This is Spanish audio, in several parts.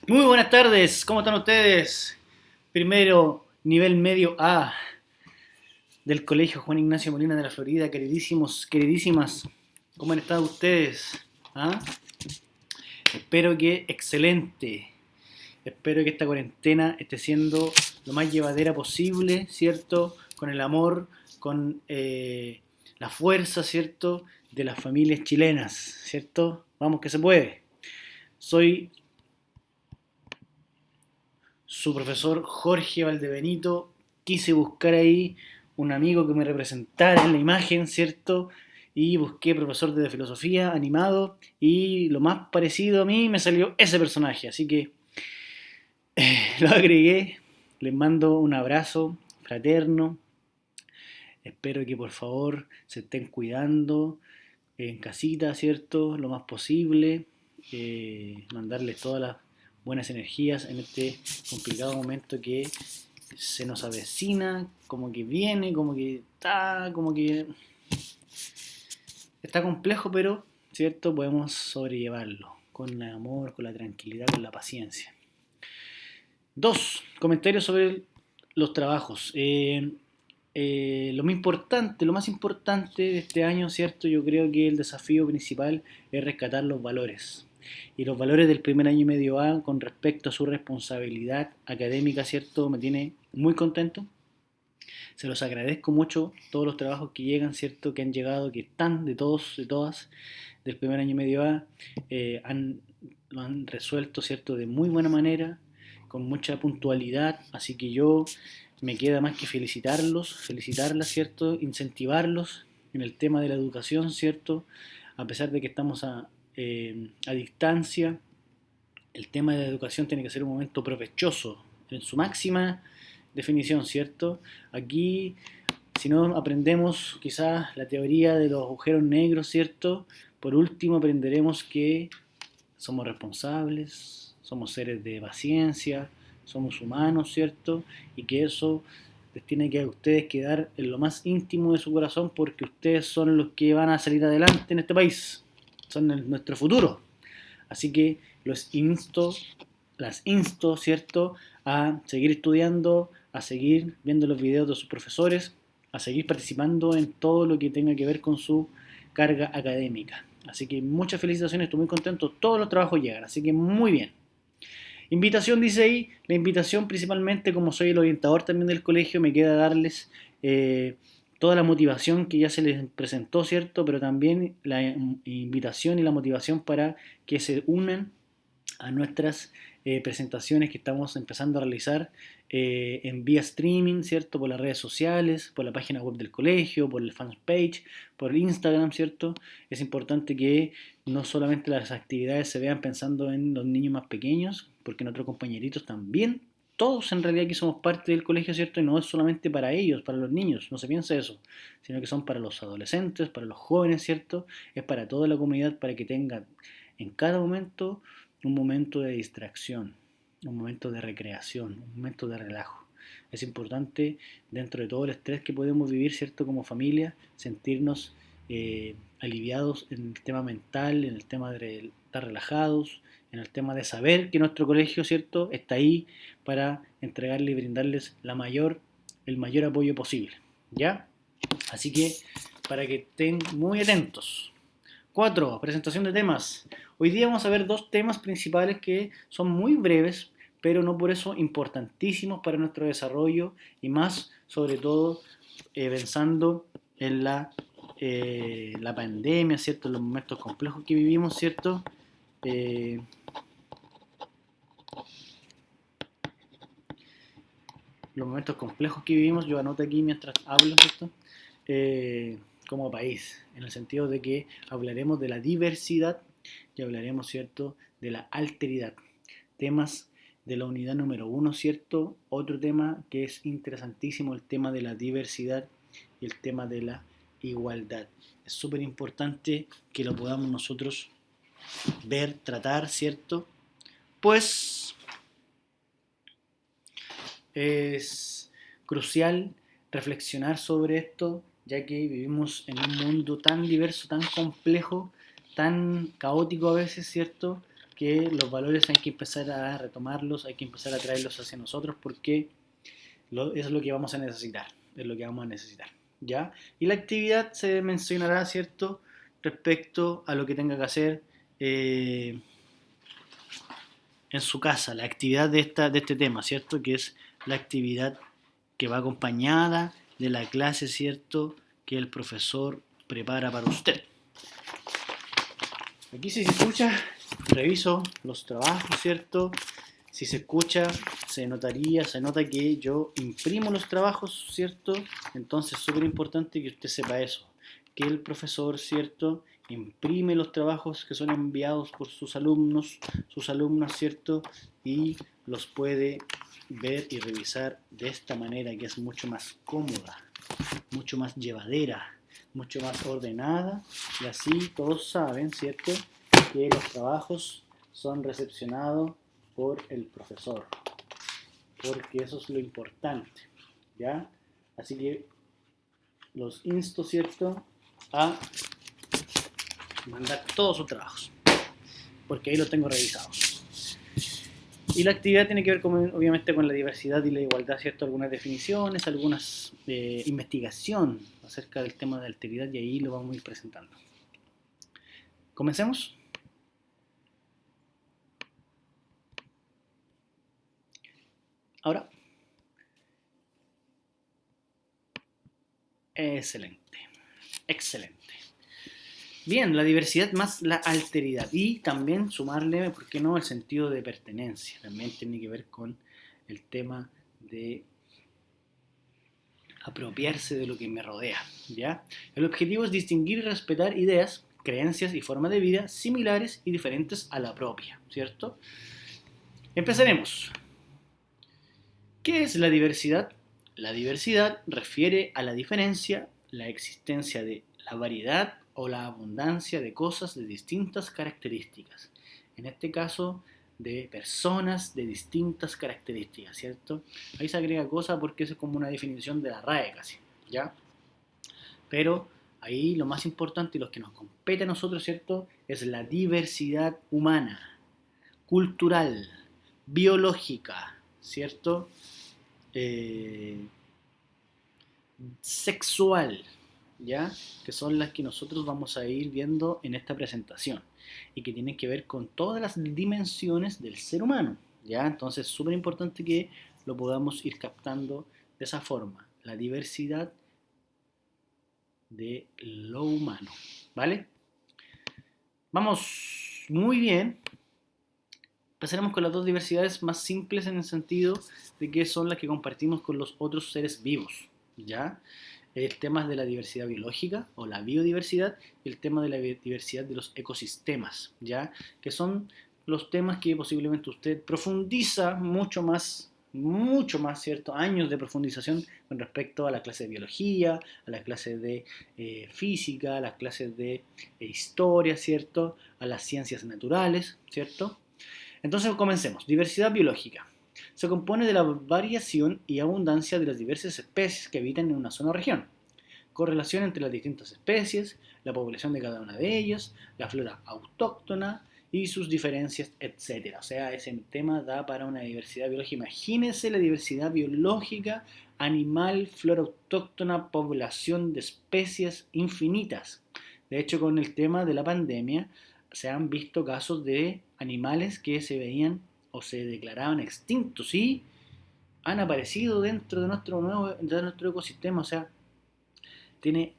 Muy buenas tardes, ¿cómo están ustedes? Primero, nivel medio A del Colegio Juan Ignacio Molina de la Florida, queridísimos, queridísimas, ¿cómo han estado ustedes? ¿Ah? Espero que excelente, espero que esta cuarentena esté siendo lo más llevadera posible, ¿cierto? Con el amor, con la fuerza, ¿cierto? De las familias chilenas, ¿cierto? Vamos que se puede. Soy su profesor Jorge Valdebenito. Quise buscar ahí un amigo que me representara en la imagen, ¿cierto? Y busqué profesor de filosofía animado y lo más parecido a mí me salió ese personaje. Así que lo agregué. Les mando un abrazo fraterno. Espero que por favor se estén cuidando en casita, ¿cierto? Lo más posible. Mandarles todas las buenas energías en este complicado momento que se nos avecina, como que viene, como que está complejo, pero cierto, podemos sobrellevarlo con el amor, con la tranquilidad, con la paciencia. Dos, comentarios sobre los trabajos. Lo más importante de este año, ¿cierto? Yo creo que el desafío principal es rescatar los valores. Y los valores del primer año y medio A con respecto a su responsabilidad académica, ¿cierto? Me tiene muy contento. Se los agradezco mucho todos los trabajos que llegan, ¿cierto? Que han llegado, que están de todos, de todas, del primer año y medio A. Lo han resuelto, ¿cierto? De muy buena manera, con mucha puntualidad. Así que yo me queda más que felicitarlos, felicitarlas, ¿cierto? Incentivarlos en el tema de la educación, ¿cierto? A pesar de que estamos a distancia, el tema de la educación tiene que ser un momento provechoso en su máxima definición, ¿cierto? Aquí, si no aprendemos quizás la teoría de los agujeros negros, ¿cierto? Por último, aprenderemos que somos responsables, somos seres de paciencia, somos humanos, ¿cierto? Y que eso les tiene que a ustedes quedar en lo más íntimo de su corazón porque ustedes son los que van a salir adelante en este país, son nuestro futuro. Así que los insto, las insto, ¿cierto?, a seguir estudiando, a seguir viendo los videos de sus profesores, a seguir participando en todo lo que tenga que ver con su carga académica. Así que muchas felicitaciones, estoy muy contento, todos los trabajos llegan, así que muy bien. Invitación dice ahí, la invitación principalmente como soy el orientador también del colegio, me queda darles toda la motivación que ya se les presentó, ¿cierto? Pero también la invitación y la motivación para que se unan a nuestras presentaciones que estamos empezando a realizar en vía streaming, ¿cierto? Por las redes sociales, por la página web del colegio, por el fanpage, por el Instagram, ¿cierto? Es importante que no solamente las actividades se vean pensando en los niños más pequeños, porque nuestros compañeritos también, todos en realidad aquí somos parte del colegio, ¿cierto? Y no es solamente para ellos, para los niños, no se piensa eso, sino que son para los adolescentes, para los jóvenes, ¿cierto? Es para toda la comunidad, para que tengan en cada momento un momento de distracción, un momento de recreación, un momento de relajo. Es importante, dentro de todo el estrés que podemos vivir, ¿cierto? Como familia, sentirnos aliviados en el tema mental, en el tema de estar relajados, en el tema de saber que nuestro colegio, ¿cierto?, está ahí para entregarle y brindarles el mayor apoyo posible. ¿Ya? Así que para que estén muy atentos. 4. Presentación de temas. Hoy día vamos a ver dos temas principales que son muy breves, pero no por eso importantísimos para nuestro desarrollo y más, sobre todo, pensando en la pandemia, ¿cierto? En los momentos complejos que vivimos, ¿cierto? Eh, los momentos complejos que vivimos, yo anoto aquí mientras hablo, ¿cierto? Como país, en el sentido de que hablaremos de la diversidad y hablaremos, ¿cierto?, de la alteridad. Temas de la unidad número uno, ¿cierto? Otro tema que es interesantísimo, el tema de la diversidad y el tema de la igualdad. Es súper importante que lo podamos nosotros ver, tratar, ¿cierto? Pues es crucial reflexionar sobre esto, ya que vivimos en un mundo tan diverso, tan complejo, tan caótico a veces, ¿cierto? que los valores hay que empezar a retomarlos, hay que empezar a traerlos hacia nosotros porque es lo que vamos a necesitar, es lo que vamos a necesitar, ¿ya? Y la actividad se mencionará, ¿cierto?, respecto a lo que tenga que hacer en su casa, la actividad de este tema, ¿cierto?, que es la actividad que va acompañada de la clase, ¿cierto?, que el profesor prepara para usted. Aquí si se escucha, reviso los trabajos, ¿cierto? Si se escucha, se nota que yo imprimo los trabajos, ¿cierto? Entonces es súper importante que usted sepa eso, que el profesor, ¿cierto?, imprime los trabajos que son enviados por sus alumnos, sus alumnas, ¿cierto? Y los puede ver y revisar de esta manera que es mucho más cómoda, mucho más llevadera, mucho más ordenada, y así todos saben, ¿cierto?, que los trabajos son recepcionados por el profesor, porque eso es lo importante, ¿ya? Así que los insto, ¿cierto?, a mandar todos sus trabajos, porque ahí los tengo revisados. Y la actividad tiene que ver obviamente con la diversidad y la igualdad, ¿cierto? Algunas definiciones, algunas investigación acerca del tema de la alteridad, y ahí lo vamos a ir presentando. ¿Comencemos? Ahora. Excelente. Excelente. Bien, la diversidad más la alteridad. Y también sumarle, ¿por qué no?, el sentido de pertenencia. También tiene que ver con el tema de apropiarse de lo que me rodea, ¿ya? El objetivo es distinguir y respetar ideas, creencias y formas de vida similares y diferentes a la propia, ¿cierto? Empezaremos. ¿Qué es la diversidad? La diversidad refiere a la diferencia, la existencia de la variedad o la abundancia de cosas de distintas características. En este caso, de personas de distintas características, ¿cierto? Ahí se agrega cosa porque es como una definición de la RAE casi, ¿ya? Pero ahí lo más importante y lo que nos compete a nosotros, ¿cierto?, es la diversidad humana, cultural, biológica, ¿cierto?, sexual, ¿ya?, que son las que nosotros vamos a ir viendo en esta presentación y que tienen que ver con todas las dimensiones del ser humano, ¿ya? Entonces es súper importante que lo podamos ir captando de esa forma, la diversidad de lo humano, ¿vale? Vamos muy bien. Empezaremos con las dos diversidades más simples en el sentido de que son las que compartimos con los otros seres vivos, ¿ya? El tema de la diversidad biológica o la biodiversidad y el tema de la diversidad de los ecosistemas, ¿ya? Que son los temas que posiblemente usted profundiza mucho más, ¿cierto? Años de profundización con respecto a la clase de biología, a la clase de física, a las clases de historia, ¿cierto? A las ciencias naturales, ¿cierto? Entonces comencemos. Diversidad biológica. Se compone de la variación y abundancia de las diversas especies que habitan en una zona o región. Correlación entre las distintas especies, la población de cada una de ellas, la flora autóctona y sus diferencias, etc. O sea, ese tema da para una diversidad biológica. Imagínense la diversidad biológica, animal, flora autóctona, población de especies infinitas. De hecho, con el tema de la pandemia, se han visto casos de animales que se veían o se declaraban extintos y han aparecido dentro de nuestro ecosistema. O sea, tiene,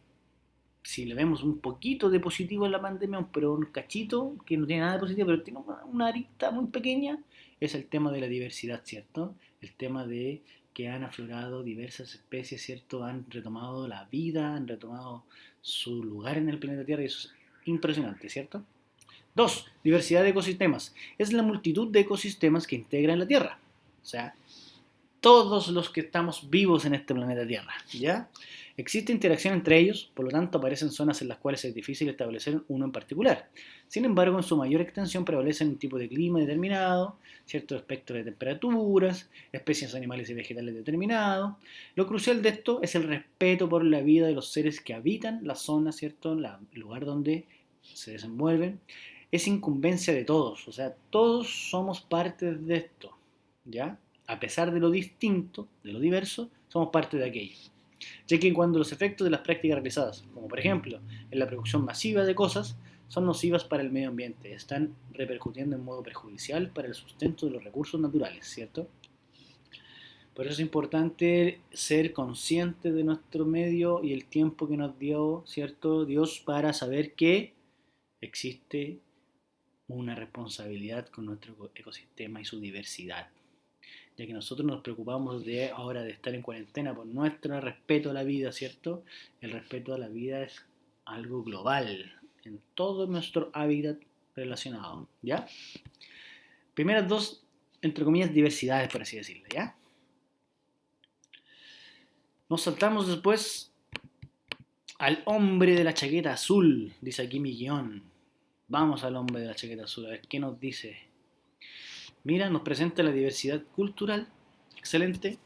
si le vemos un poquito de positivo en la pandemia, pero un cachito que no tiene nada de positivo, pero tiene una arista muy pequeña, es el tema de la diversidad, ¿cierto? El tema de que han aflorado diversas especies, ¿cierto? Han retomado la vida, han retomado su lugar en el planeta Tierra, y eso es impresionante, ¿cierto? 2. Diversidad de ecosistemas. Es la multitud de ecosistemas que integran la Tierra. O sea, todos los que estamos vivos en este planeta Tierra, ¿ya? Existe interacción entre ellos, por lo tanto aparecen zonas en las cuales es difícil establecer uno en particular. Sin embargo, en su mayor extensión prevalecen un tipo de clima determinado, cierto espectro de temperaturas, especies animales y vegetales determinados. Lo crucial de esto es el respeto por la vida de los seres que habitan la zona, ¿cierto? El lugar donde se desenvuelven. es incumbencia de todos, o sea, todos somos parte de esto, ¿ya? A pesar de lo distinto, de lo diverso, somos parte de aquello. Ya que cuando los efectos de las prácticas realizadas, como por ejemplo en la producción masiva de cosas, son nocivas para el medio ambiente, están repercutiendo en modo perjudicial para el sustento de los recursos naturales, ¿cierto? Por eso es importante ser consciente de nuestro medio y el tiempo que nos dio, ¿cierto? Dios para saber que existe una responsabilidad con nuestro ecosistema y su diversidad. Ya que nosotros nos preocupamos de ahora de estar en cuarentena por nuestro respeto a la vida, ¿cierto? El respeto a la vida es algo global en todo nuestro hábitat relacionado, ¿ya? Primeras dos, entre comillas, diversidades, por así decirlo, ¿ya? Nos saltamos después al hombre de la chaqueta azul, dice aquí mi guión. Vamos al hombre de la chaqueta azul, a ver qué nos dice. Mira, nos presenta la diversidad cultural. Excelente.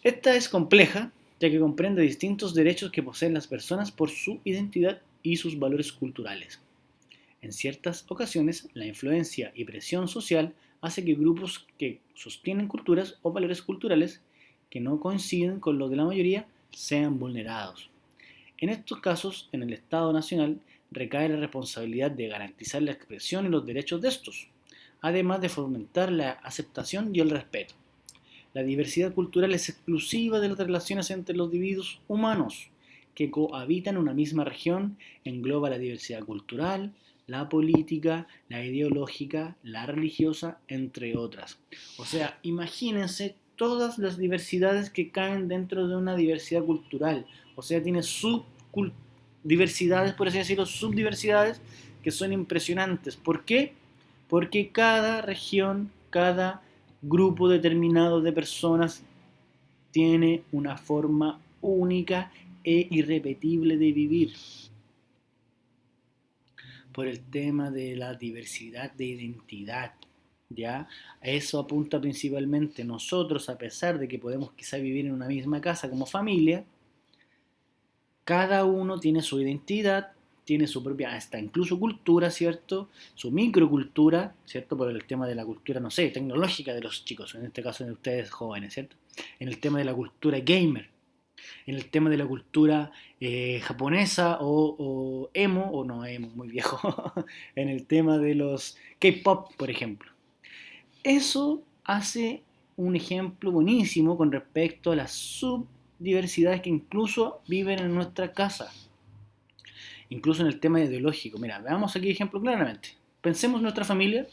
Esta es compleja, ya que comprende distintos derechos que poseen las personas por su identidad y sus valores culturales. En ciertas ocasiones, la influencia y presión social hace que grupos que sostienen culturas o valores culturales que no coinciden con los de la mayoría sean vulnerados. En estos casos, en el Estado Nacional recae la responsabilidad de garantizar la expresión y los derechos de estos, además de fomentar la aceptación y el respeto. La diversidad cultural es exclusiva de las relaciones entre los individuos humanos que cohabitan en una misma región, engloba la diversidad cultural, la política, la ideológica, la religiosa, entre otras. O sea, imagínense todas las diversidades que caen dentro de una diversidad cultural. O sea, tiene subdiversidades, por así decirlo, subdiversidades que son impresionantes. ¿Por qué? Porque cada región, cada grupo determinado de personas tiene una forma única e irrepetible de vivir. Por el tema de la diversidad de identidad, ¿ya? Eso apunta principalmente nosotros, a pesar de que podemos quizá vivir en una misma casa como familia, cada uno tiene su identidad, tiene su propia, hasta incluso cultura, ¿cierto? Su microcultura, ¿cierto? Por el tema de la cultura, no sé, tecnológica de los chicos, en este caso de ustedes jóvenes, ¿cierto? En el tema de la cultura gamer, en el tema de la cultura japonesa o emo, o no emo, muy viejo, en el tema de los K-pop, por ejemplo. Eso hace un ejemplo buenísimo con respecto a las subdiversidades que incluso viven en nuestra casa. Incluso en el tema ideológico. Mira, veamos aquí ejemplo claramente. Pensemos en nuestra familia,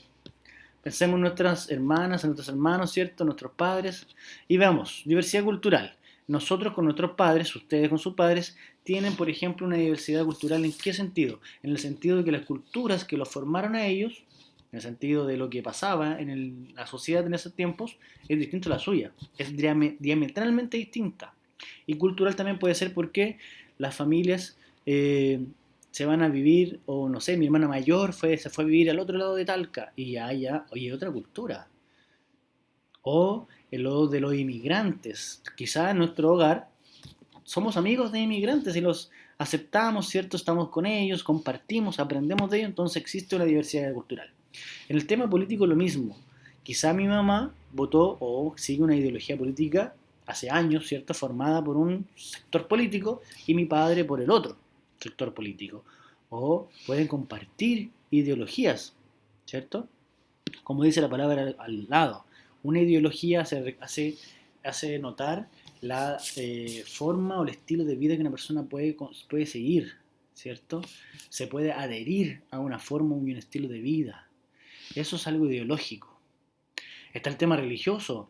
pensemos en nuestras hermanas, en nuestros hermanos, ¿cierto? Nuestros padres. Y veamos, diversidad cultural. Nosotros con nuestros padres, ustedes con sus padres, tienen, por ejemplo, una diversidad cultural. ¿En qué sentido? En el sentido de que las culturas que los formaron a ellos, en el sentido de lo que pasaba en la sociedad en esos tiempos, es distinto a la suya. Es diametralmente distinta. Y cultural también puede ser porque las familias se van a vivir, o no sé, mi hermana mayor se fue a vivir al otro lado de Talca y allá, oye, otra cultura. O el lado de los inmigrantes. Quizá en nuestro hogar somos amigos de inmigrantes y los aceptamos, ¿cierto? Estamos con ellos, compartimos, aprendemos de ellos, entonces existe una diversidad cultural. En el tema político lo mismo. Quizá mi mamá votó o sigue una ideología política hace años, ¿cierto? Formada por un sector político y mi padre por el otro sector político. O pueden compartir ideologías, ¿cierto? Como dice la palabra al lado. Una ideología hace notar la forma o el estilo de vida que una persona puede seguir, ¿cierto? Se puede adherir a una forma y un estilo de vida. Eso es algo ideológico. Está el tema religioso.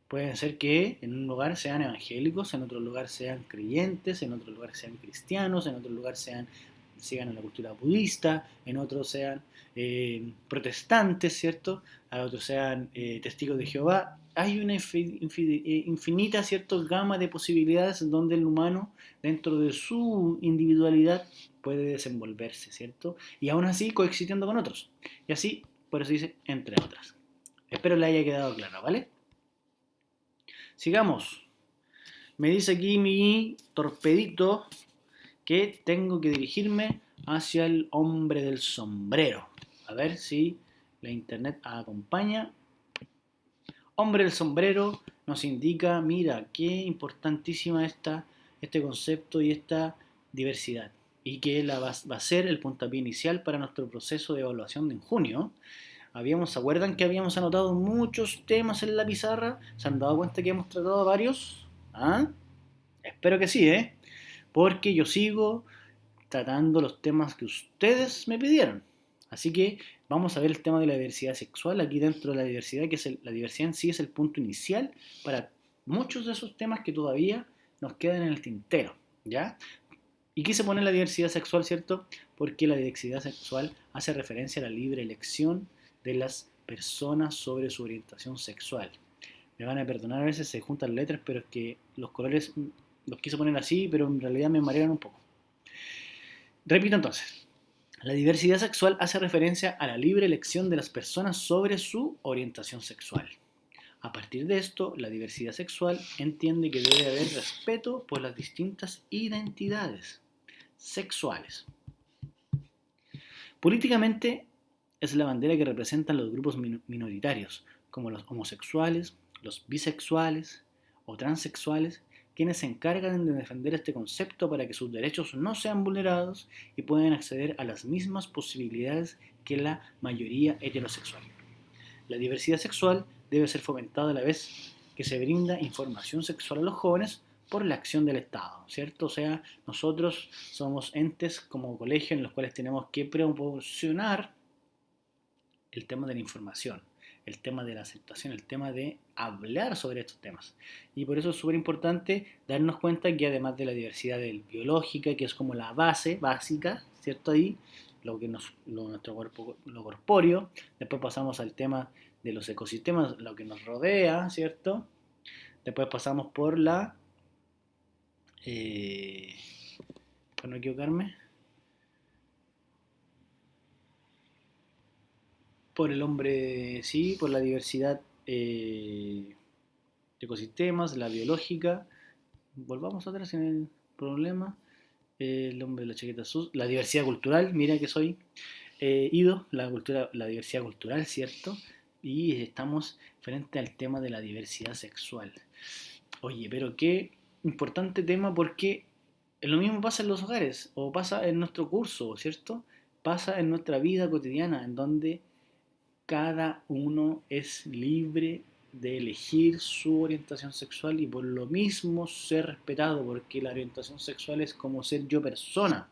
Pueden ser que en un lugar sean evangélicos, en otro lugar sean creyentes, en otro lugar sean cristianos, en otro lugar sigan a la cultura budista, en otros sean protestantes, ¿cierto? A otros sean testigos de Jehová. Hay una infinita, ¿cierto?, gama de posibilidades en donde el humano, dentro de su individualidad, puede desenvolverse, ¿cierto? Y aún así coexistiendo con otros. Y así, por eso dice, entre otras. Espero le haya quedado claro, ¿vale? Sigamos. Me dice aquí mi torpedito que tengo que dirigirme hacia el hombre del sombrero. A ver si la internet acompaña. Hombre del sombrero nos indica, mira, qué importantísima este concepto y esta diversidad. Y que va a ser el puntapié inicial para nuestro proceso de evaluación de en junio. ¿Se acuerdan que habíamos anotado muchos temas en la pizarra? ¿Se han dado cuenta que hemos tratado varios? ¿Ah? Espero que sí, ¿eh? Porque yo sigo tratando los temas que ustedes me pidieron. Así que vamos a ver el tema de la diversidad sexual aquí dentro de la diversidad, que la diversidad en sí es el punto inicial para muchos de esos temas que todavía nos quedan en el tintero, ¿ya? ¿Y qué se pone en la diversidad sexual, cierto? Porque la diversidad sexual hace referencia a la libre elección de las personas sobre su orientación sexual. Me van a perdonar, a veces se juntan letras, pero es que los colores los quise poner así, pero en realidad me marean un poco. Repito entonces, la diversidad sexual hace referencia a la libre elección de las personas sobre su orientación sexual. A partir de esto, la diversidad sexual entiende que debe haber respeto por las distintas identidades sexuales. Políticamente, es la bandera que representan los grupos minoritarios, como los homosexuales, los bisexuales o transexuales, quienes se encargan de defender este concepto para que sus derechos no sean vulnerados y puedan acceder a las mismas posibilidades que la mayoría heterosexual. La diversidad sexual debe ser fomentada a la vez que se brinda información sexual a los jóvenes por la acción del Estado, ¿cierto? O sea, nosotros somos entes como colegio en los cuales tenemos que proporcionar el tema de la información, el tema de la aceptación, el tema de hablar sobre estos temas. Y por eso es súper importante darnos cuenta que además de la diversidad biológica, que es como la base básica, ¿cierto? Ahí, nuestro cuerpo, lo corpóreo, después pasamos al tema de los ecosistemas, lo que nos rodea, ¿cierto? Después pasamos por para no equivocarme, por el hombre, sí, por la diversidad de ecosistemas, la biológica. Volvamos atrás en el problema. El hombre de la chaqueta azul, la diversidad cultural, mira que soy ido, la diversidad cultural, ¿cierto? Y estamos frente al tema de la diversidad sexual. Oye, pero qué importante tema porque lo mismo pasa en los hogares, o pasa en nuestro curso, ¿cierto? Pasa en nuestra vida cotidiana, en donde cada uno es libre de elegir su orientación sexual y por lo mismo ser respetado, porque la orientación sexual es como ser yo persona,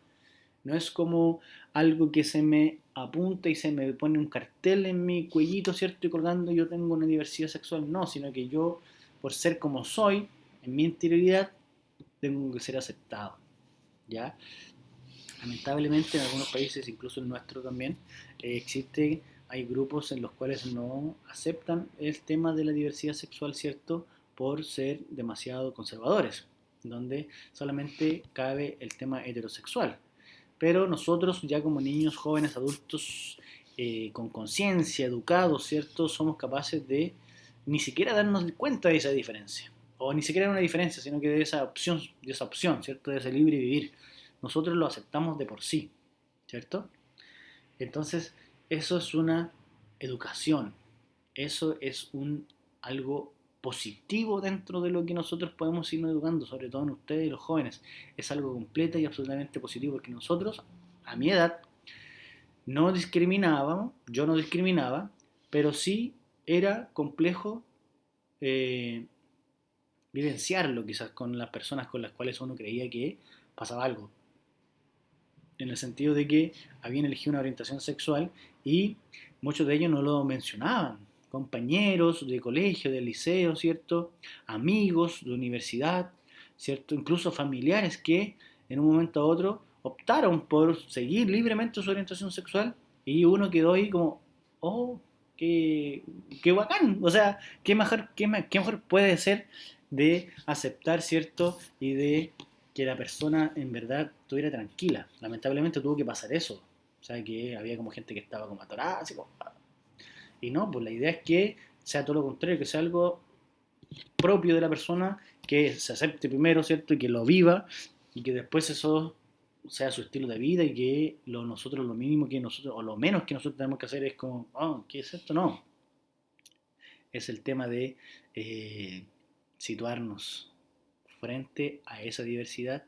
no es como algo que se me apunta y se me pone un cartel en mi cuellito, ¿cierto? Y colgando yo tengo una diversidad sexual, no, sino que yo, por ser como soy, en mi interioridad, tengo que ser aceptado, ¿ya? Lamentablemente en algunos países, incluso el nuestro también, hay grupos en los cuales no aceptan el tema de la diversidad sexual, ¿cierto? Por ser demasiado conservadores, donde solamente cabe el tema heterosexual. Pero nosotros ya como niños, jóvenes, adultos, con conciencia, educados, ¿cierto? Somos capaces de ni siquiera darnos cuenta de esa diferencia. O ni siquiera de una diferencia, sino que de esa opción, ¿cierto? De ese libre vivir. Nosotros lo aceptamos de por sí, ¿cierto? Entonces, eso es una educación, eso es algo positivo dentro de lo que nosotros podemos irnos educando, sobre todo en ustedes y los jóvenes. Es algo completo y absolutamente positivo, porque nosotros, a mi edad, no discriminábamos, yo no discriminaba, pero sí era complejo eh, vivenciarlo quizás con las personas con las cuales uno creía que pasaba algo, en el sentido de que habían elegido una orientación sexual y muchos de ellos no lo mencionaban. Compañeros de colegio, de liceo, ¿cierto? Amigos de universidad, ¿cierto? Incluso familiares que en un momento a otro optaron por seguir libremente su orientación sexual y uno quedó ahí como, oh, qué bacán. O sea, qué mejor puede ser de aceptar, ¿cierto? Y de que la persona en verdad estuviera tranquila. Lamentablemente tuvo que pasar eso. O sea, que había como gente que estaba como atorada, así como... Y no, pues la idea es que sea todo lo contrario, que sea algo propio de la persona, que se acepte primero, ¿cierto? Y que lo viva, y que después eso sea su estilo de vida y que nosotros lo mínimo que nosotros, o lo menos que nosotros tenemos que hacer es como, oh, ¿qué es esto? No, es el tema de eh, situarnos frente a esa diversidad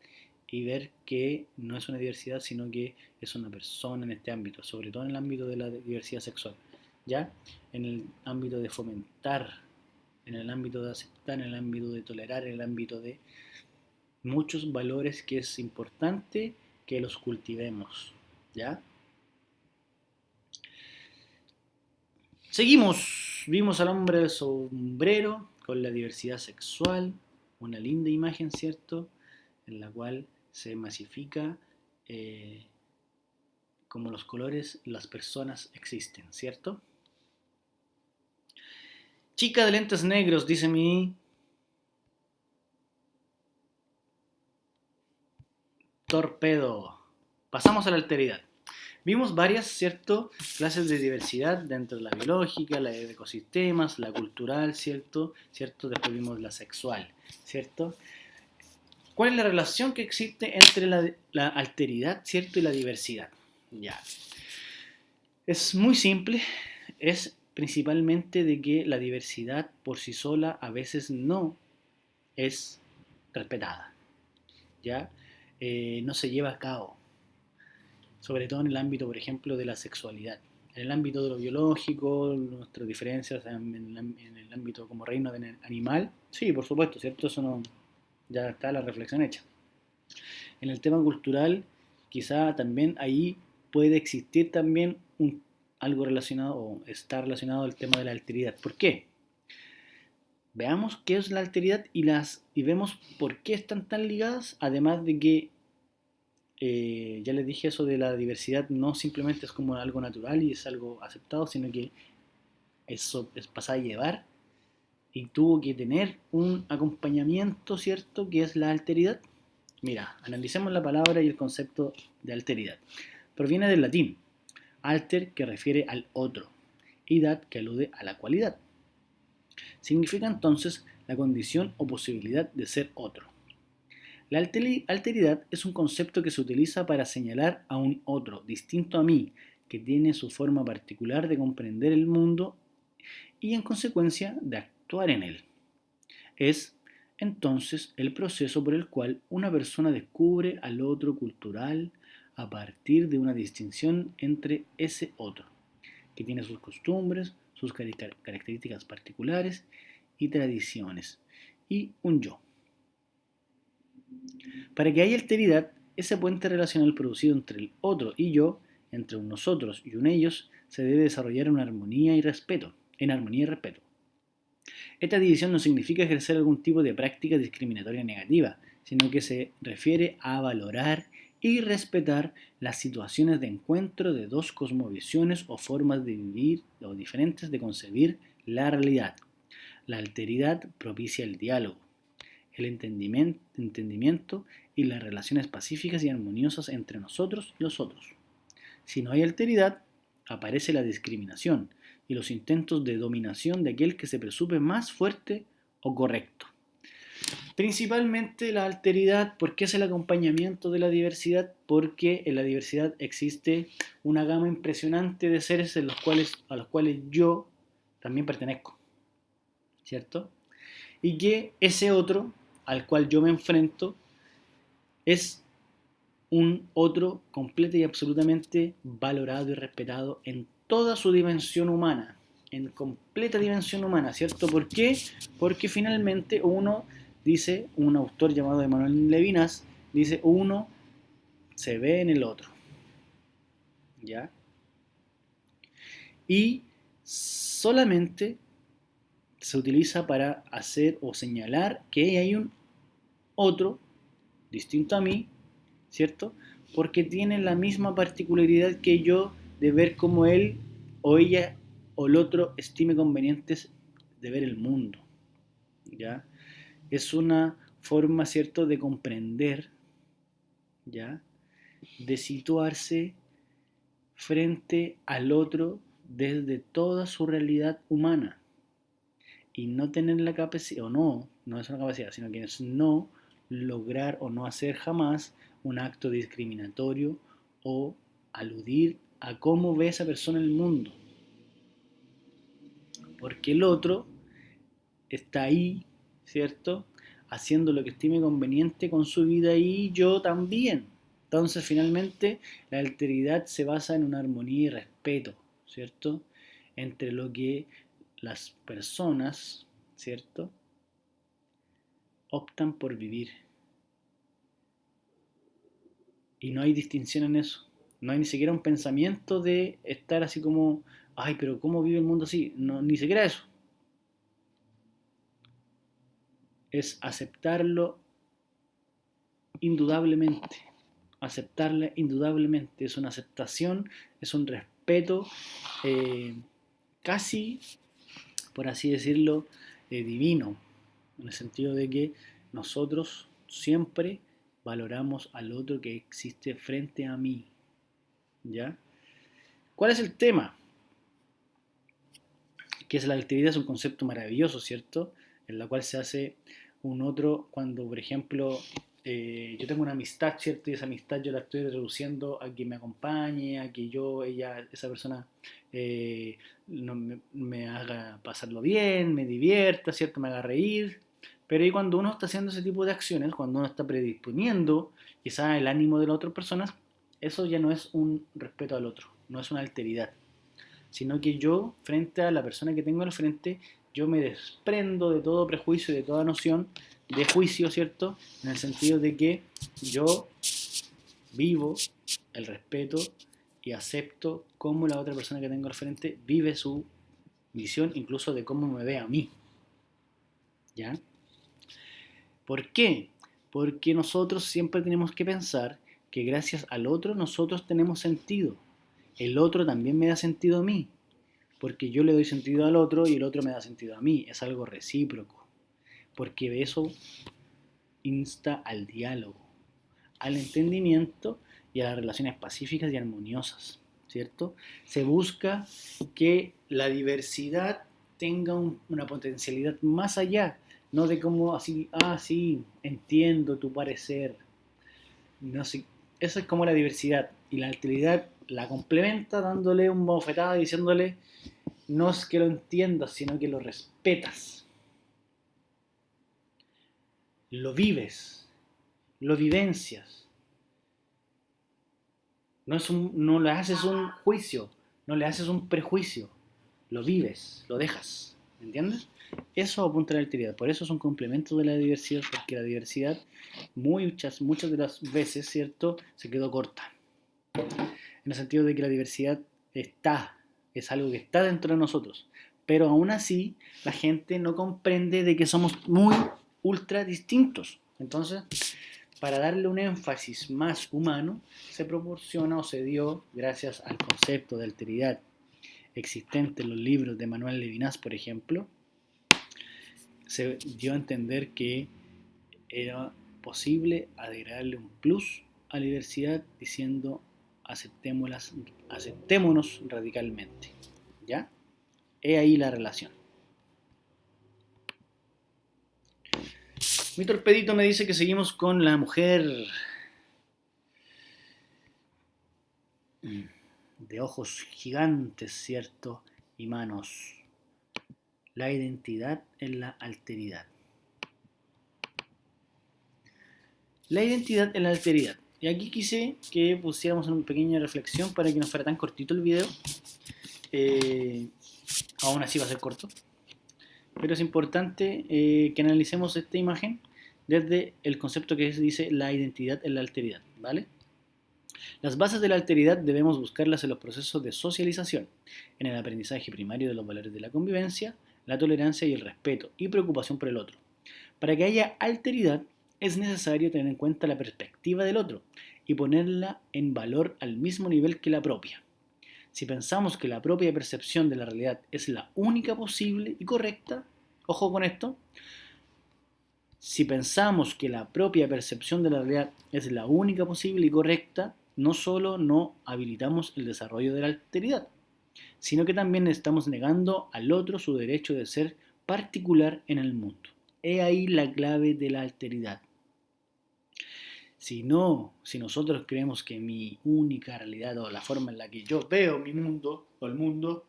y ver que no es una diversidad, sino que es una persona en este ámbito, sobre todo en el ámbito de la diversidad sexual, ¿ya? En el ámbito de fomentar, en el ámbito de aceptar, en el ámbito de tolerar, en el ámbito de muchos valores que es importante que los cultivemos, ¿ya? Seguimos, vimos al hombre del sombrero con la diversidad sexual, una linda imagen, ¿cierto? En la cual se masifica eh, como los colores, las personas existen, ¿cierto? Chica de lentes negros, dice mi torpedo. Pasamos a la alteridad. Vimos varias, ¿cierto?, clases de diversidad dentro de la biológica, la de ecosistemas, la cultural, ¿cierto? ¿Cierto? Después vimos la sexual, ¿cierto? ¿Cuál es la relación que existe entre la alteridad, ¿cierto?, y la diversidad? Ya. Es muy simple, es principalmente de que la diversidad por sí sola a veces no es respetada, ¿ya? No se lleva a cabo, sobre todo en el ámbito, por ejemplo, de la sexualidad. En el ámbito de lo biológico, nuestras diferencias en el ámbito como reino animal, sí, por supuesto, ¿cierto? Eso no, ya está la reflexión hecha. En el tema cultural, quizá también ahí puede existir también algo relacionado o está relacionado al tema de la alteridad. ¿Por qué? Veamos qué es la alteridad y vemos por qué están tan ligadas, además de que ya les dije eso de la diversidad no simplemente es como algo natural y es algo aceptado, sino que eso es pasar a llevar y tuvo que tener un acompañamiento, ¿cierto? Que es la alteridad. Mira, analicemos la palabra y el concepto de alteridad. Proviene del latín, alter, que refiere al otro, y dad, que alude a la cualidad. Significa entonces la condición o posibilidad de ser otro. La alteridad es un concepto que se utiliza para señalar a un otro, distinto a mí, que tiene su forma particular de comprender el mundo y en consecuencia de actuar en él. Es entonces el proceso por el cual una persona descubre al otro cultural a partir de una distinción entre ese otro, que tiene sus costumbres, sus características particulares y tradiciones, y un yo. Para que haya alteridad, ese puente relacional producido entre el otro y yo, entre un nosotros y un ellos, se debe desarrollar en armonía y respeto. Esta división no significa ejercer algún tipo de práctica discriminatoria negativa, sino que se refiere a valorar y respetar las situaciones de encuentro de dos cosmovisiones o formas de vivir o diferentes de concebir la realidad. La alteridad propicia el diálogo, el entendimiento y las relaciones pacíficas y armoniosas entre nosotros y los otros. Si no hay alteridad, aparece la discriminación y los intentos de dominación de aquel que se presume más fuerte o correcto. Principalmente la alteridad, ¿por qué es el acompañamiento de la diversidad? Porque en la diversidad existe una gama impresionante de seres a los cuales yo también pertenezco, ¿cierto? Y que ese otro al cual yo me enfrento es un otro completo y absolutamente valorado y respetado en toda su dimensión humana, en completa dimensión humana, ¿cierto? ¿Por qué? Porque finalmente uno dice, un autor llamado Emmanuel Levinas, dice, uno se ve en el otro, ¿ya? Y solamente se utiliza para hacer o señalar que hay un otro distinto a mí, ¿cierto? Porque tiene la misma particularidad que yo de ver cómo él o ella o el otro estime convenientes de ver el mundo, ¿ya? Es una forma, ¿cierto?, de comprender, ¿ya?, de situarse frente al otro desde toda su realidad humana y no tener la capacidad, o no es una capacidad, sino que es no lograr o no hacer jamás un acto discriminatorio o aludir a cómo ve esa persona el mundo. Porque el otro está ahí, ¿cierto? Haciendo lo que estime conveniente con su vida y yo también. Entonces, finalmente, la alteridad se basa en una armonía y respeto, ¿cierto? Entre lo que las personas, ¿cierto? Optan por vivir. Y no hay distinción en eso. No hay ni siquiera un pensamiento de estar así como, ay, pero ¿cómo vive el mundo así? No, ni siquiera eso. Es aceptarlo indudablemente. Aceptarla indudablemente. Es una aceptación, es un respeto casi, por así decirlo, divino. En el sentido de que nosotros siempre valoramos al otro que existe frente a mí. ¿Ya? ¿Cuál es el tema? Que es la alteridad, es un concepto maravilloso, ¿cierto? En la cual se hace un otro cuando, por ejemplo, yo tengo una amistad, ¿cierto? Y esa amistad yo la estoy reduciendo a que me acompañe, a que yo, ella, esa persona no, me haga pasarlo bien, me divierta, ¿cierto? Me haga reír. Pero ahí cuando uno está haciendo ese tipo de acciones, cuando uno está predisponiendo quizás el ánimo de las otras personas, eso ya no es un respeto al otro, no es una alteridad, sino que yo, frente a la persona que tengo al frente, yo me desprendo de todo prejuicio y de toda noción de juicio, ¿cierto? En el sentido de que yo vivo el respeto y acepto cómo la otra persona que tengo al frente vive su visión, incluso de cómo me ve a mí, ¿ya? ¿Por qué? Porque nosotros siempre tenemos que pensar que gracias al otro nosotros tenemos sentido. El otro también me da sentido a mí, porque yo le doy sentido al otro y el otro me da sentido a mí. Es algo recíproco, porque eso insta al diálogo, al entendimiento y a las relaciones pacíficas y armoniosas, ¿cierto? Se busca que la diversidad tenga una potencialidad más allá, no de cómo así, sí, entiendo tu parecer, no sé, eso es como la diversidad, y la alteridad la complementa dándole un bofetada diciéndole, no es que lo entiendas, sino que lo respetas, lo vives, lo vivencias. No le haces un juicio, no le haces un prejuicio, lo vives, lo dejas, ¿me entiendes? Eso apunta a la alteridad, por eso es un complemento de la diversidad, porque la diversidad muchas de las veces, ¿cierto?, se quedó corta. En el sentido de que la diversidad es algo que está dentro de nosotros, pero aún así la gente no comprende de que somos muy ultra distintos. Entonces, para darle un énfasis más humano, se proporciona o se dio, gracias al concepto de alteridad existente en los libros de Manuel Levinas, por ejemplo, se dio a entender que era posible agregarle un plus a la diversidad diciendo aceptémonos radicalmente. ¿Ya? He ahí la relación. Mi torpedito me dice que seguimos con la mujer de ojos gigantes, ¿cierto? Y manos. La identidad en la alteridad. La identidad en la alteridad. Y aquí quise que pusiéramos una pequeña reflexión para que no fuera tan cortito el video. Aún así va a ser corto. Pero es importante que analicemos esta imagen desde el concepto que dice la identidad en la alteridad, ¿vale? Las bases de la alteridad debemos buscarlas en los procesos de socialización, en el aprendizaje primario de los valores de la convivencia, la tolerancia y el respeto y preocupación por el otro. Para que haya alteridad es necesario tener en cuenta la perspectiva del otro y ponerla en valor al mismo nivel que la propia. Si pensamos que la propia percepción de la realidad es la única posible y correcta, ojo con esto, si pensamos que la propia percepción de la realidad es la única posible y correcta, no solo no habilitamos el desarrollo de la alteridad, sino que también estamos negando al otro su derecho de ser particular en el mundo. He ahí la clave de la alteridad. Si nosotros creemos que mi única realidad o la forma en la que yo veo mi mundo o el mundo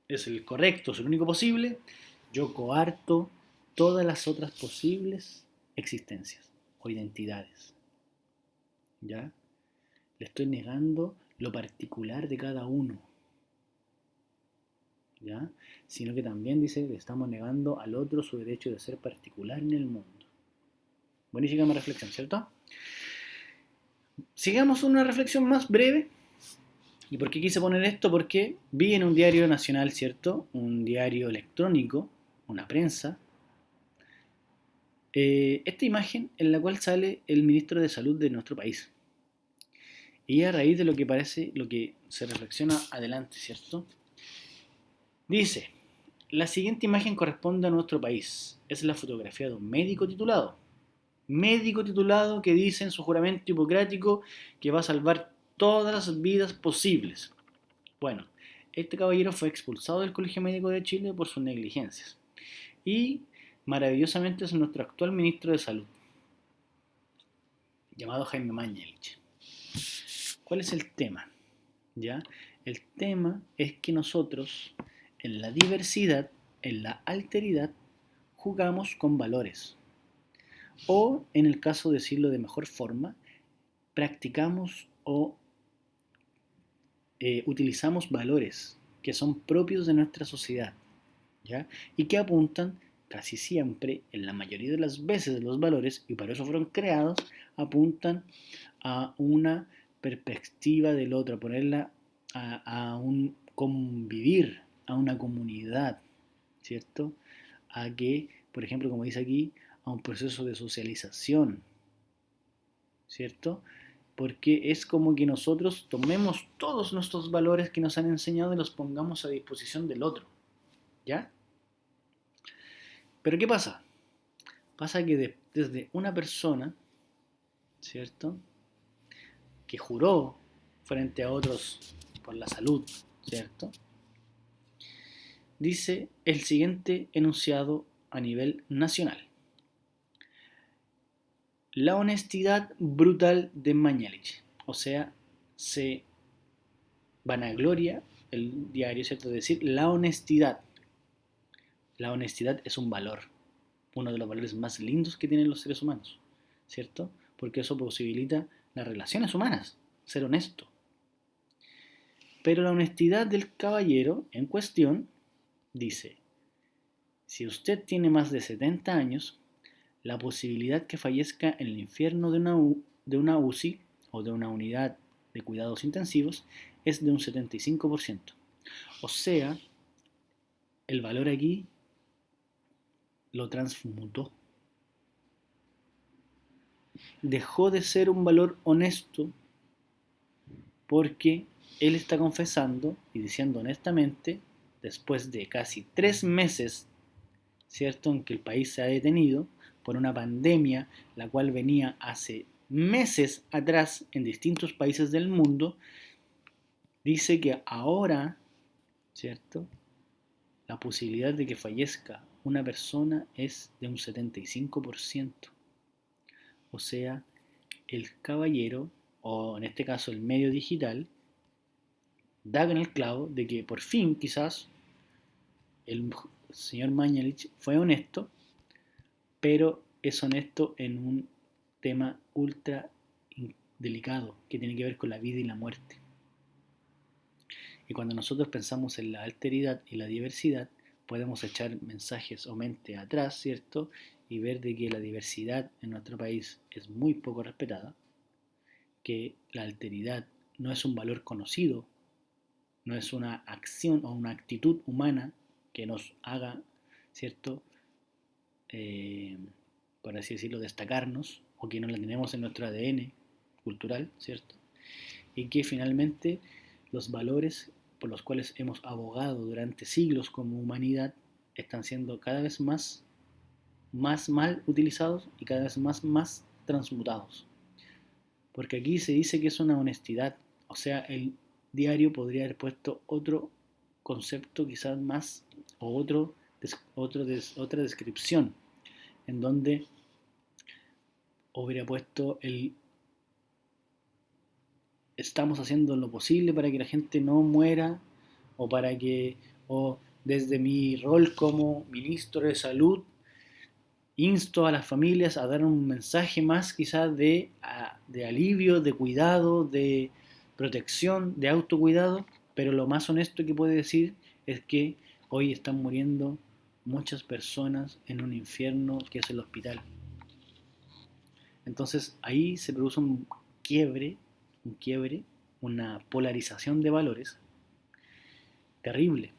es el correcto, es el único posible, yo coarto todas las otras posibles existencias o identidades. ¿Ya? Le estoy negando lo particular de cada uno. ¿Ya? Sino que también dice que le estamos negando al otro su derecho de ser particular en el mundo. Buenísima reflexión, ¿cierto? Sigamos una reflexión más breve. ¿Y por qué quise poner esto? Porque vi en un diario nacional, ¿cierto? Un diario electrónico, una prensa, esta imagen en la cual sale el ministro de Salud de nuestro país. Y a raíz de lo que parece, lo que se reflexiona adelante, ¿cierto? Dice, la siguiente imagen corresponde a nuestro país. Es la fotografía de un médico titulado. Médico titulado que dice en su juramento hipocrático que va a salvar todas las vidas posibles. Bueno, este caballero fue expulsado del Colegio Médico de Chile por sus negligencias. Y maravillosamente es nuestro actual ministro de Salud, llamado Jaime Mañalich. ¿Cuál es el tema? ¿Ya? El tema es que nosotros, en la diversidad, en la alteridad, jugamos con valores. O, en el caso de decirlo de mejor forma, practicamos o utilizamos valores que son propios de nuestra sociedad, ¿ya? Y que apuntan casi siempre, en la mayoría de las veces los valores, y para eso fueron creados, apuntan a una perspectiva del otro, a ponerla a un convivir, a una comunidad, ¿cierto? A que, por ejemplo, como dice aquí, a un proceso de socialización, ¿cierto? Porque es como que nosotros tomemos todos nuestros valores que nos han enseñado y los pongamos a disposición del otro, ¿ya? Pero ¿qué pasa? Pasa que desde una persona, ¿cierto? Que juró frente a otros por la salud, ¿cierto? Dice el siguiente enunciado a nivel nacional. La honestidad brutal de Mañalich. O sea, se vanagloria el diario, ¿cierto? De decir la honestidad. La honestidad es un valor, uno de los valores más lindos que tienen los seres humanos, ¿cierto? Porque eso posibilita las relaciones humanas, ser honesto. Pero la honestidad del caballero en cuestión dice, si usted tiene más de 70 años, la posibilidad que fallezca en el infierno de una UCI o de una unidad de cuidados intensivos es de un 75%. O sea, el valor aquí lo transmutó. Dejó de ser un valor honesto porque él está confesando y diciendo honestamente, después de casi 3 meses, ¿cierto?, en que el país se ha detenido por una pandemia, la cual venía hace meses atrás en distintos países del mundo, dice que ahora, ¿cierto?, la posibilidad de que fallezca una persona es de un 75%. O sea, el caballero, o en este caso el medio digital, da con el clavo de que por fin quizás el señor Mañalich fue honesto, pero es honesto en un tema ultra delicado que tiene que ver con la vida y la muerte. Y cuando nosotros pensamos en la alteridad y la diversidad, podemos echar mensajes o mente atrás, ¿cierto? Y ver de que la diversidad en nuestro país es muy poco respetada, que la alteridad no es un valor conocido, no es una acción o una actitud humana que nos haga, ¿cierto? Eh, por así decirlo, destacarnos, o que no la tenemos en nuestro ADN cultural, ¿cierto? Y que finalmente los valores por los cuales hemos abogado durante siglos como humanidad están siendo cada vez más mal utilizados y cada vez más transmutados. Porque aquí se dice que es una honestidad, o sea, el diario podría haber puesto otro concepto quizás más, o otra descripción, en donde hubiera puesto el estamos haciendo lo posible para que la gente no muera, o para que, o desde mi rol como ministro de salud, insto a las familias a dar un mensaje más quizás de alivio, de cuidado, de protección, de autocuidado, pero lo más honesto que puede decir es que hoy están muriendo muchas personas en un infierno que es el hospital. Entonces ahí se produce un quiebre, una polarización de valores terrible,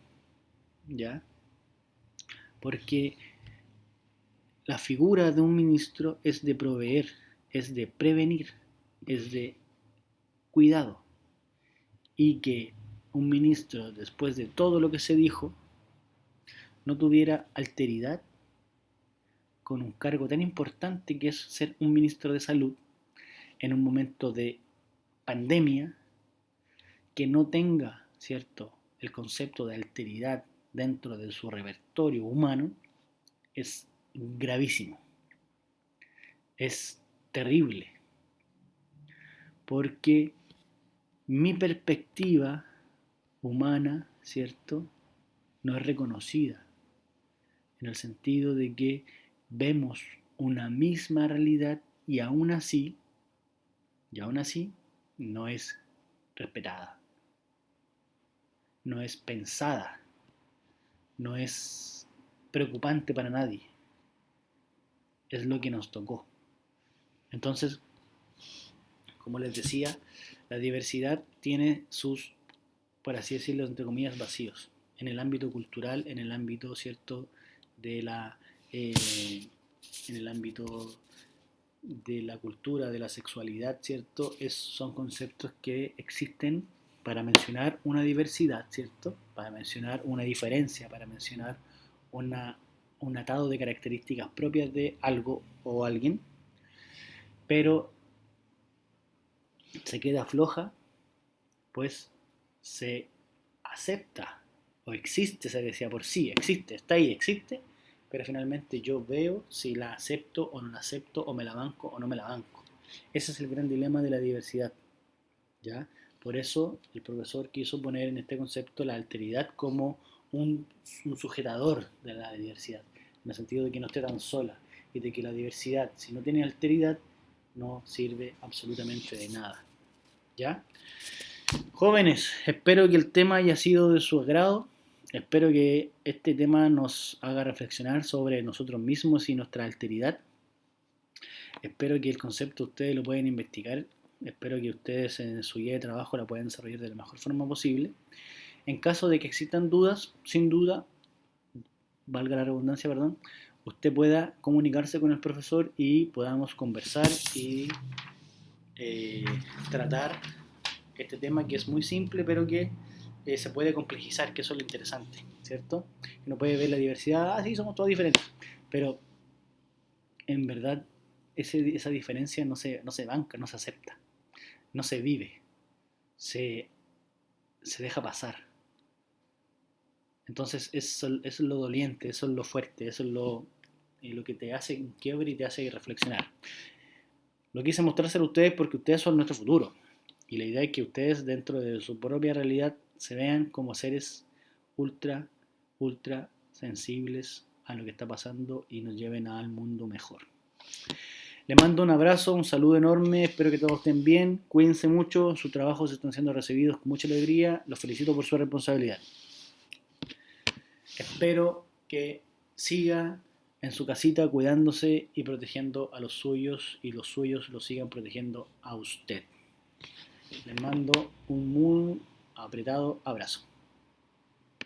¿ya? Porque la figura de un ministro es de proveer, es de prevenir, es de cuidado. Y que un ministro, después de todo lo que se dijo, no tuviera alteridad con un cargo tan importante que es ser un ministro de salud en un momento de pandemia, que no tenga, ¿cierto?, el concepto de alteridad dentro de su repertorio humano, es gravísimo, es terrible, porque mi perspectiva humana, ¿cierto?, no es reconocida, en el sentido de que vemos una misma realidad y aún así, no es respetada, no es pensada, no es preocupante para nadie, es lo que nos tocó. Entonces, como les decía, la diversidad tiene sus, por así decirlo, entre comillas, vacíos. En el ámbito cultural, en el ámbito, ¿cierto?, de la, en el ámbito de la cultura, de la sexualidad, ¿cierto? Son conceptos que existen para mencionar una diversidad, ¿cierto? Para mencionar una diferencia, para mencionar una, un atado de características propias de algo o alguien, pero se queda floja, pues se acepta o existe, se decía por sí, existe, está ahí, existe, pero finalmente yo veo si la acepto o no la acepto, o me la banco o no me la banco. Ese es el gran dilema de la diversidad, ¿ya? Por eso el profesor quiso poner en este concepto la alteridad como un sujetador de la diversidad, en el sentido de que no esté tan sola, y de que la diversidad, si no tiene alteridad, no sirve absolutamente de nada, ¿ya? Jóvenes, espero que el tema haya sido de su agrado. Espero que este tema nos haga reflexionar sobre nosotros mismos y nuestra alteridad. Espero que el concepto ustedes lo puedan investigar. Espero que ustedes en su guía de trabajo la puedan desarrollar de la mejor forma posible. En caso de que existan dudas, sin duda, valga la redundancia, perdón, usted pueda comunicarse con el profesor y podamos conversar y eh, tratar este tema, que es muy simple, pero que se puede complejizar, que eso es lo interesante, ¿cierto? Uno puede ver la diversidad, sí, somos todos diferentes, pero en verdad esa diferencia no se banca, no se acepta, no se vive, se, se deja pasar. Entonces eso es lo doliente, eso es lo fuerte, eso es lo que te hace un quiebre y te hace reflexionar. Lo quise mostrárselo a ustedes porque ustedes son nuestro futuro. Y la idea es que ustedes, dentro de su propia realidad, se vean como seres ultra, ultra sensibles a lo que está pasando y nos lleven al mundo mejor. Les mando un abrazo, un saludo enorme, espero que todos estén bien, cuídense mucho, sus trabajos están siendo recibidos con mucha alegría, los felicito por su responsabilidad. Espero que siga en su casita cuidándose y protegiendo a los suyos, y los suyos lo sigan protegiendo a usted. Les mando un muy apretado abrazo.